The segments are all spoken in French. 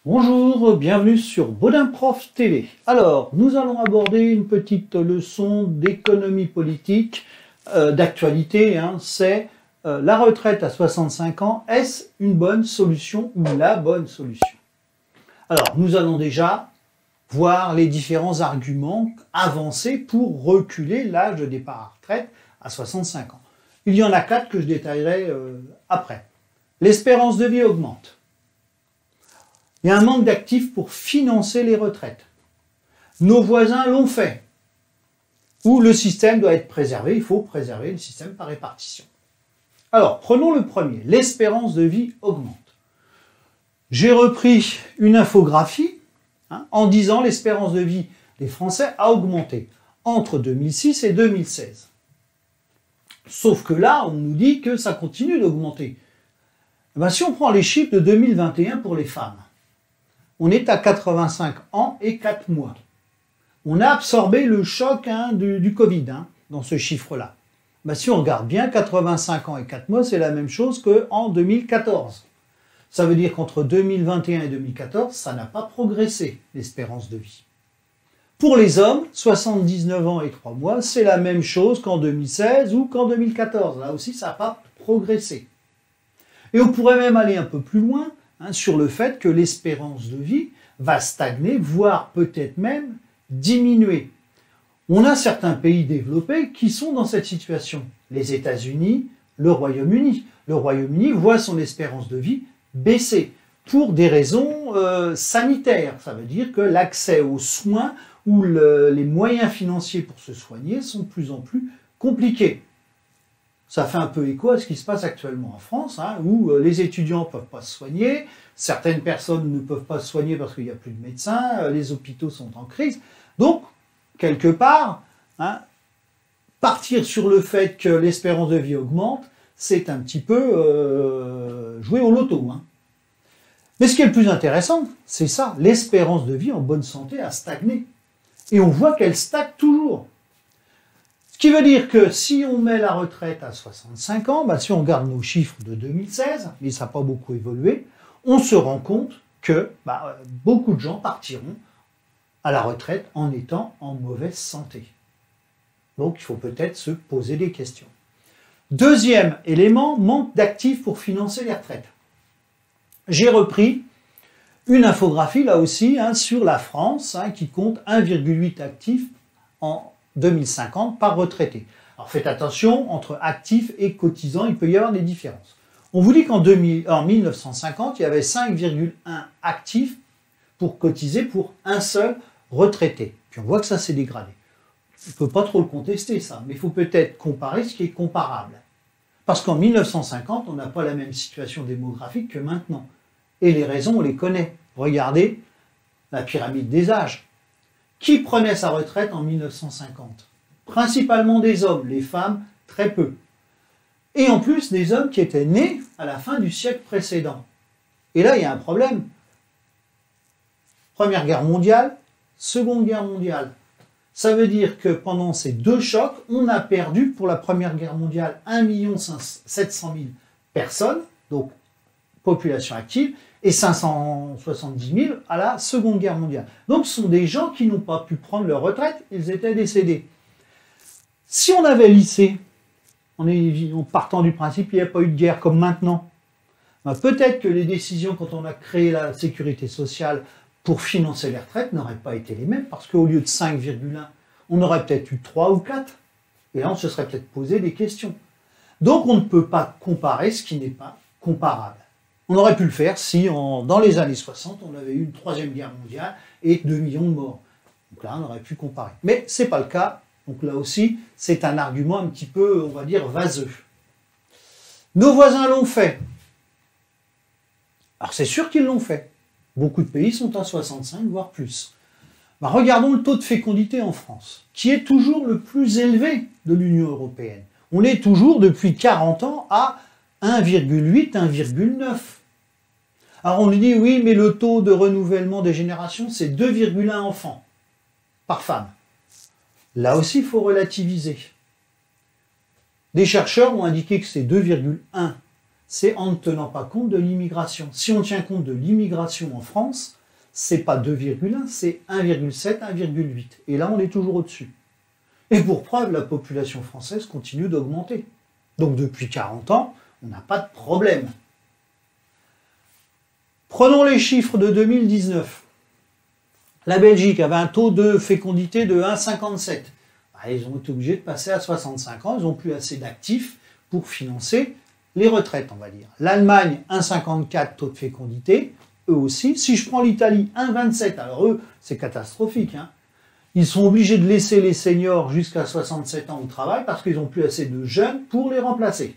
Bonjour, bienvenue sur Baudin Prof TV. Alors, nous allons aborder une petite leçon d'économie politique, d'actualité. C'est la retraite à 65 ans. Est-ce une bonne solution ou la bonne solution? Alors, nous allons déjà voir les différents arguments avancés pour reculer l'âge de départ à retraite à 65 ans. Il y en a 4 que je détaillerai après. L'espérance de vie augmente. Il y a un manque d'actifs pour financer les retraites. Nos voisins l'ont fait. Ou le système doit être préservé, il faut préserver le système par répartition. Alors, prenons le premier, l'espérance de vie augmente. J'ai repris une infographie en disant l'espérance de vie des Français a augmenté entre 2006 et 2016. Sauf que là, on nous dit que ça continue d'augmenter. Si on prend les chiffres de 2021 pour les femmes, on est à 85 ans et 4 mois. On a absorbé le choc du Covid dans ce chiffre-là. Si on regarde bien, 85 ans et 4 mois, c'est la même chose qu'en 2014. Ça veut dire qu'entre 2021 et 2014, ça n'a pas progressé, l'espérance de vie. Pour les hommes, 79 ans et 3 mois, c'est la même chose qu'en 2016 ou qu'en 2014. Là aussi, ça n'a pas progressé. Et on pourrait même aller un peu plus loin, sur le fait que l'espérance de vie va stagner, voire peut-être même diminuer. On a certains pays développés qui sont dans cette situation. Les États-Unis, le Royaume-Uni. Le Royaume-Uni voit son espérance de vie baisser pour des raisons sanitaires. Ça veut dire que l'accès aux soins ou les moyens financiers pour se soigner sont de plus en plus compliqués. Ça fait un peu écho à ce qui se passe actuellement en France, où les étudiants ne peuvent pas se soigner, certaines personnes ne peuvent pas se soigner parce qu'il n'y a plus de médecins, les hôpitaux sont en crise. Donc, quelque part, partir sur le fait que l'espérance de vie augmente, c'est un petit peu jouer au loto. Mais ce qui est le plus intéressant, c'est ça, l'espérance de vie en bonne santé a stagné. Et on voit qu'elle stagne toujours. Ce qui veut dire que si on met la retraite à 65 ans, si on regarde nos chiffres de 2016, mais ça n'a pas beaucoup évolué, on se rend compte que beaucoup de gens partiront à la retraite en étant en mauvaise santé. Donc il faut peut-être se poser des questions. Deuxième élément, manque d'actifs pour financer les retraites. J'ai repris une infographie là aussi sur la France qui compte 1,8 actifs en 2050 par retraité. Alors faites attention, entre actifs et cotisants, il peut y avoir des différences. On vous dit qu'en 1950, il y avait 5,1 actifs pour cotiser pour un seul retraité. Puis on voit que ça s'est dégradé. On ne peut pas trop le contester ça, mais il faut peut-être comparer ce qui est comparable. Parce qu'en 1950, on n'a pas la même situation démographique que maintenant. Et les raisons, on les connaît. Regardez la pyramide des âges. Qui prenait sa retraite en 1950? Principalement des hommes, les femmes, très peu. Et en plus, des hommes qui étaient nés à la fin du siècle précédent. Et là, il y a un problème. Première guerre mondiale, Seconde guerre mondiale. Ça veut dire que pendant ces deux chocs, on a perdu pour la Première guerre mondiale 1 700 000 personnes, donc population active, et 570 000 à la Seconde Guerre mondiale. Donc ce sont des gens qui n'ont pas pu prendre leur retraite, ils étaient décédés. Si on avait lissé, en partant du principe qu'il n'y a pas eu de guerre comme maintenant, peut-être que les décisions quand on a créé la sécurité sociale pour financer les retraites n'auraient pas été les mêmes, parce qu'au lieu de 5,1, on aurait peut-être eu 3 ou 4, et là on se serait peut-être posé des questions. Donc on ne peut pas comparer ce qui n'est pas comparable. On aurait pu le faire si, dans les années 60, on avait eu une troisième guerre mondiale et 2 millions de morts. Donc là, on aurait pu comparer. Mais ce n'est pas le cas. Donc là aussi, c'est un argument un petit peu, on va dire, vaseux. Nos voisins l'ont fait. Alors c'est sûr qu'ils l'ont fait. Beaucoup de pays sont à 65, voire plus. Regardons le taux de fécondité en France, qui est toujours le plus élevé de l'Union européenne. On est toujours, depuis 40 ans, à 1,8, 1,9. Alors on nous dit, oui, mais le taux de renouvellement des générations, c'est 2,1 enfants par femme. Là aussi, il faut relativiser. Des chercheurs ont indiqué que c'est 2,1 c'est en ne tenant pas compte de l'immigration. Si on tient compte de l'immigration en France, c'est pas 2,1, c'est 1,7, 1,8. Et là, on est toujours au-dessus. Et pour preuve, la population française continue d'augmenter. Donc depuis 40 ans, on n'a pas de problème. Prenons les chiffres de 2019. La Belgique avait un taux de fécondité de 1,57. Ils ont été obligés de passer à 65 ans, ils n'ont plus assez d'actifs pour financer les retraites, on va dire. L'Allemagne, 1,54 taux de fécondité, eux aussi. Si je prends l'Italie, 1,27, alors eux, c'est catastrophique. Ils sont obligés de laisser les seniors jusqu'à 67 ans au travail parce qu'ils n'ont plus assez de jeunes pour les remplacer.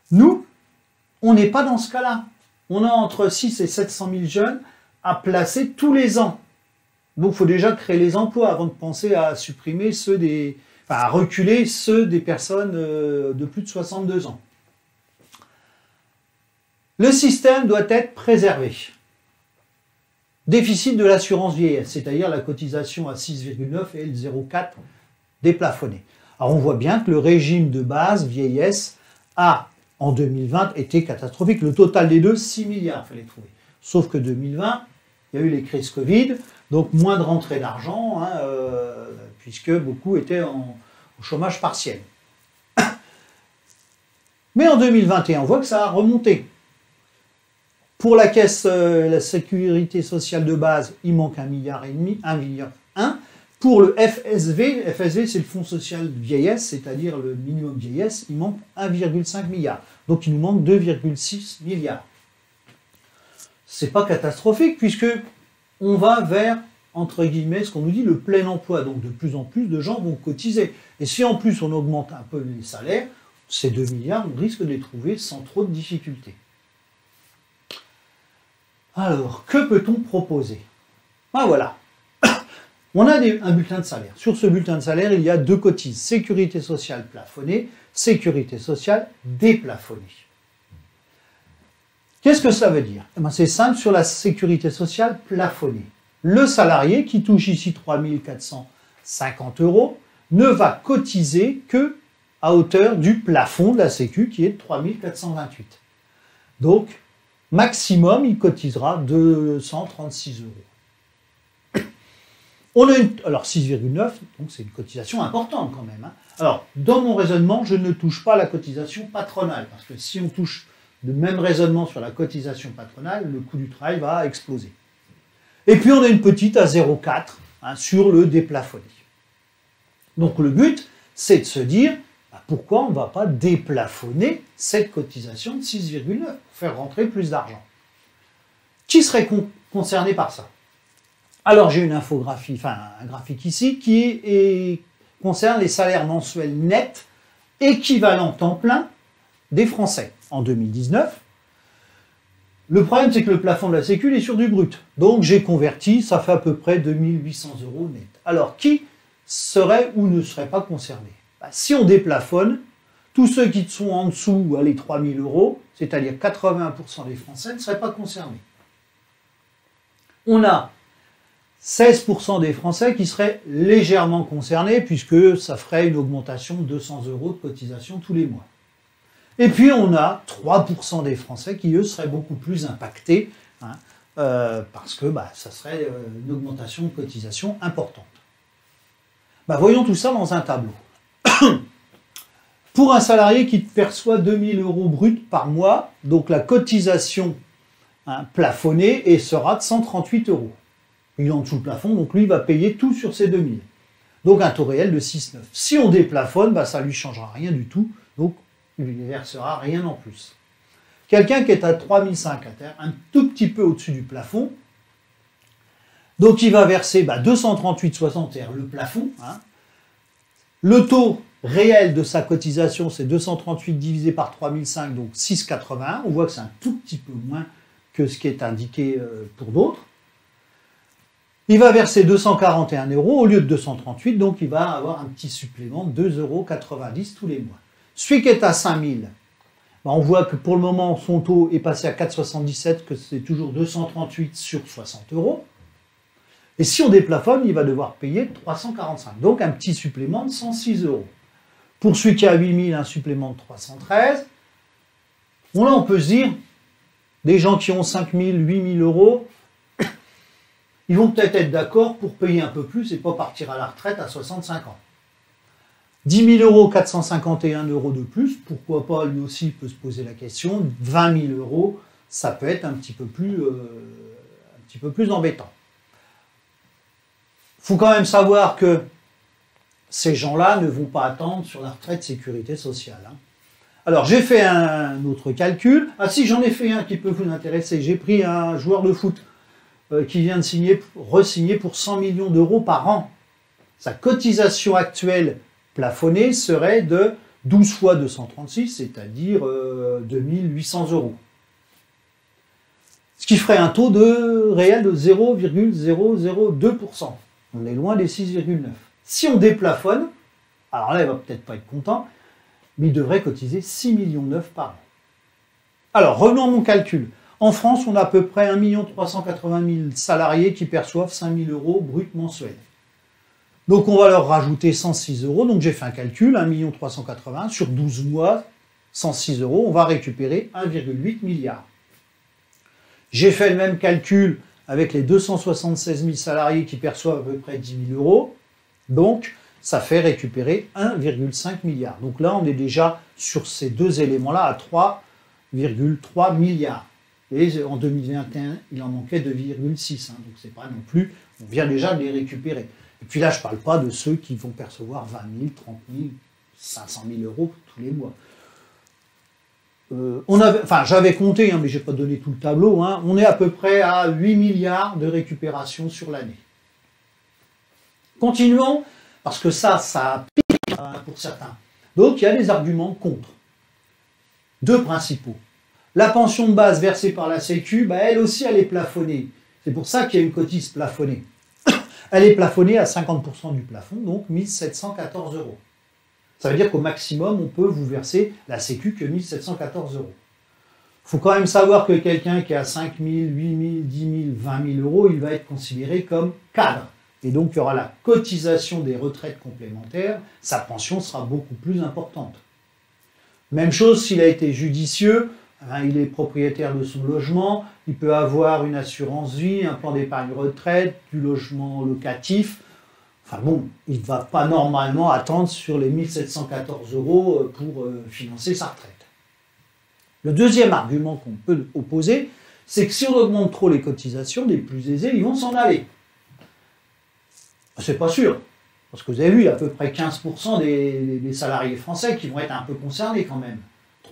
Nous, on n'est pas dans ce cas-là. On a entre 6 et 700 000 jeunes à placer tous les ans. Donc il faut déjà créer les emplois avant de penser à supprimer à reculer ceux des personnes de plus de 62 ans. Le système doit être préservé. Déficit de l'assurance vieillesse, c'est-à-dire la cotisation à 6,9 et le 0,4 déplafonné. Alors on voit bien que le régime de base vieillesse a, en 2020, été catastrophique. Le total des deux, 6 milliards, il fallait trouver. Sauf que 2020, il y a eu les crises Covid, donc moins de rentrée d'argent, puisque beaucoup étaient au chômage partiel. Mais en 2021, on voit que ça a remonté. Pour la caisse, la sécurité sociale de base, il manque 1,5 milliard, 1,1 milliard. Pour le FSV c'est le Fonds social de vieillesse, c'est-à-dire le minimum vieillesse, il manque 1,5 milliard. Donc il nous manque 2,6 milliards. C'est pas catastrophique puisque on va vers, entre guillemets, ce qu'on nous dit, le plein emploi. Donc de plus en plus de gens vont cotiser. Et si en plus on augmente un peu les salaires, ces 2 milliards, on risque de les trouver sans trop de difficultés. Alors, que peut-on proposer? Ben voilà. On a un bulletin de salaire. Sur ce bulletin de salaire, il y a 2 cotises. Sécurité sociale plafonnée, sécurité sociale déplafonnée. Qu'est-ce que ça veut dire? C'est simple, sur la sécurité sociale plafonnée. Le salarié qui touche ici 3 450 € ne va cotiser que à hauteur du plafond de la Sécu qui est de 3 428. Donc, maximum, il cotisera 236 €. On a alors 6,9, donc c'est une cotisation importante quand même. Alors, dans mon raisonnement, je ne touche pas la cotisation patronale, parce que si on touche le même raisonnement sur la cotisation patronale, le coût du travail va exploser. Et puis on a une petite à 0,4 sur le déplafonné. Donc le but, c'est de se dire, pourquoi on ne va pas déplafonner cette cotisation de 6,9 pour faire rentrer plus d'argent? Qui serait concerné par ça? Alors j'ai une infographie, un graphique ici qui concerne les salaires mensuels nets équivalents temps plein des Français en 2019. Le problème, c'est que le plafond de la Sécu est sur du brut. Donc j'ai converti, ça fait à peu près 2 800 € net. Alors qui serait ou ne serait pas concerné? Si on déplafonne, tous ceux qui sont en dessous, les 3 000 €, c'est-à-dire 81% des Français, ne seraient pas concernés. On a 16% des Français qui seraient légèrement concernés, puisque ça ferait une augmentation de 200 € de cotisation tous les mois. Et puis on a 3% des Français qui, eux, seraient beaucoup plus impactés, parce que ça serait une augmentation de cotisation importante. Voyons tout ça dans un tableau. Pour un salarié qui perçoit 2 000 € bruts par mois, donc la cotisation plafonnée sera de 138 €. Il est en dessous le plafond, donc lui, il va payer tout sur ces 2 000. Donc un taux réel de 6,9. Si on déplafonne, ça ne lui changera rien du tout, donc il ne versera rien en plus. Quelqu'un qui est à 3 500 à terre, un tout petit peu au-dessus du plafond, donc il va verser 238,61 le plafond. Le taux réel de sa cotisation, c'est 238 divisé par 3005, donc 6,81. On voit que c'est un tout petit peu moins que ce qui est indiqué pour d'autres. Il va verser 241 € au lieu de 238, donc il va avoir un petit supplément de 2,90 € tous les mois. Celui qui est à 5000, on voit que pour le moment, son taux est passé à 4,77, que c'est toujours 238 sur 60 €. Et si on déplafonne, il va devoir payer 345, donc un petit supplément de 106 €. Pour celui qui a 8000, un supplément de 313. Bon là, on peut se dire, des gens qui ont 5 000, 8 000 euros, ils vont peut-être être d'accord pour payer un peu plus et pas partir à la retraite à 65 ans. 10 000 euros, 451 euros de plus, pourquoi pas, lui aussi il peut se poser la question. 20 000 euros, ça peut être un petit peu plus embêtant. Il faut quand même savoir que ces gens-là ne vont pas attendre sur la retraite sécurité sociale. Alors j'ai fait un autre calcul. Ah si, j'en ai fait un qui peut vous intéresser. J'ai pris un joueur de foot qui vient de re-signer pour 100 millions d'euros par an. Sa cotisation actuelle plafonnée serait de 12 fois 236, c'est-à-dire 2800 euros. Ce qui ferait un taux réel de 0,002%. On est loin des 6,9. Si on déplafonne, alors là, il va peut-être pas être content, mais il devrait cotiser 6,9 millions par an. Alors, revenons à mon calcul. En France, on a à peu près 1 380 000 salariés qui perçoivent 5 000 euros brut mensuels. Donc, on va leur rajouter 106 euros. Donc, j'ai fait un calcul, 1 380 000 sur 12 mois, 106 euros, on va récupérer 1,8 milliard. J'ai fait le même calcul avec les 276 000 salariés qui perçoivent à peu près 10 000 euros. Donc, ça fait récupérer 1,5 milliard. Donc là, on est déjà sur ces deux éléments-là à 3,3 milliards. Et en 2021, il en manquait 2,6. Donc c'est pas non plus, on vient déjà de les récupérer. Et puis là, je ne parle pas de ceux qui vont percevoir 20 000, 30 000, 500 000 euros tous les mois. J'avais compté, mais je n'ai pas donné tout le tableau, on est à peu près à 8 milliards de récupération sur l'année. Continuons, parce que ça pique pour certains. Donc il y a des arguments contre. Deux principaux. La pension de base versée par la Sécu, elle aussi, elle est plafonnée. C'est pour ça qu'il y a une cotise plafonnée. Elle est plafonnée à 50% du plafond, donc 1 714 euros. Ça veut dire qu'au maximum, on peut vous verser la Sécu que 1 714 euros. Il faut quand même savoir que quelqu'un qui a 5 000, 8 000, 10 000, 20 000 euros, il va être considéré comme cadre. Et donc, il y aura la cotisation des retraites complémentaires, sa pension sera beaucoup plus importante. Même chose s'il a été judicieux, il est propriétaire de son logement, il peut avoir une assurance vie, un plan d'épargne retraite, du logement locatif. Enfin bon, il ne va pas normalement attendre sur les 1 714 euros pour financer sa retraite. Le deuxième argument qu'on peut opposer, c'est que si on augmente trop les cotisations, les plus aisés, ils vont s'en aller. C'est pas sûr, parce que vous avez vu, il y a à peu près 15% des salariés français qui vont être un peu concernés quand même.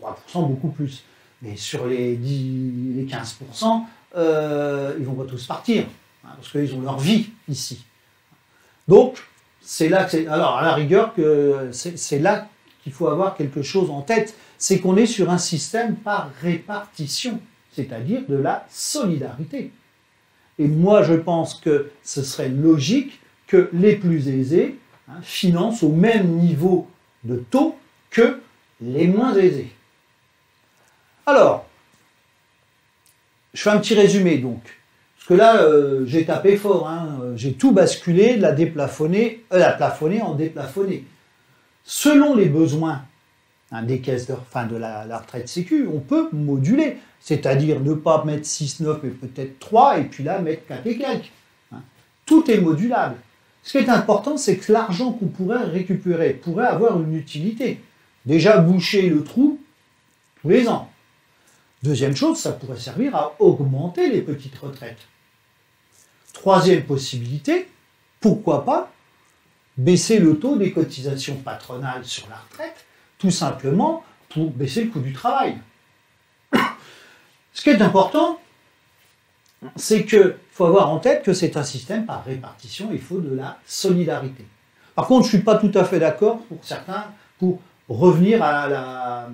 3% beaucoup plus. Mais sur les 15%, ils vont pas tous partir, parce qu'ils ont leur vie ici. Donc, c'est là que c'est. Alors, à la rigueur, c'est là qu'il faut avoir quelque chose en tête, c'est qu'on est sur un système par répartition, c'est-à-dire de la solidarité. Et moi, je pense que ce serait logique que les plus aisés financent au même niveau de taux que les moins aisés. Alors, je fais un petit résumé donc. Parce que là, j'ai tapé fort, j'ai tout basculé, la plafonner en déplafonner. Selon les besoins des caisses de la retraite sécu, on peut moduler. C'est-à-dire ne pas mettre 6, 9, mais peut-être 3, et puis là, mettre 4 et quelques. Tout est modulable. Ce qui est important, c'est que l'argent qu'on pourrait récupérer pourrait avoir une utilité. Déjà, boucher le trou tous les ans. Deuxième chose, ça pourrait servir à augmenter les petites retraites. Troisième possibilité, pourquoi pas baisser le taux des cotisations patronales sur la retraite, tout simplement pour baisser le coût du travail. Ce qui est important, c'est qu'il faut avoir en tête que c'est un système par répartition, il faut de la solidarité. Par contre, je ne suis pas tout à fait d'accord pour certains pour revenir à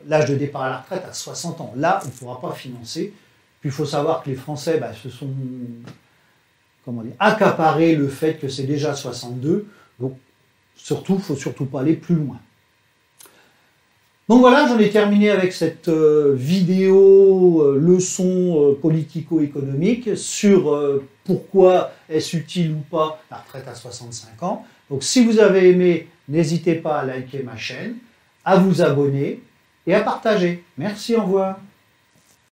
l'âge de départ à la retraite à 60 ans. Là, on ne pourra pas financer. Puis il faut savoir que les Français se sont accaparés le fait que c'est déjà 62. Donc, il ne faut surtout pas aller plus loin. Donc voilà, j'en ai terminé avec cette vidéo leçon politico-économique sur pourquoi est-ce utile ou pas la retraite à 65 ans. Donc si vous avez aimé, n'hésitez pas à liker ma chaîne, à vous abonner et à partager. Merci, au revoir.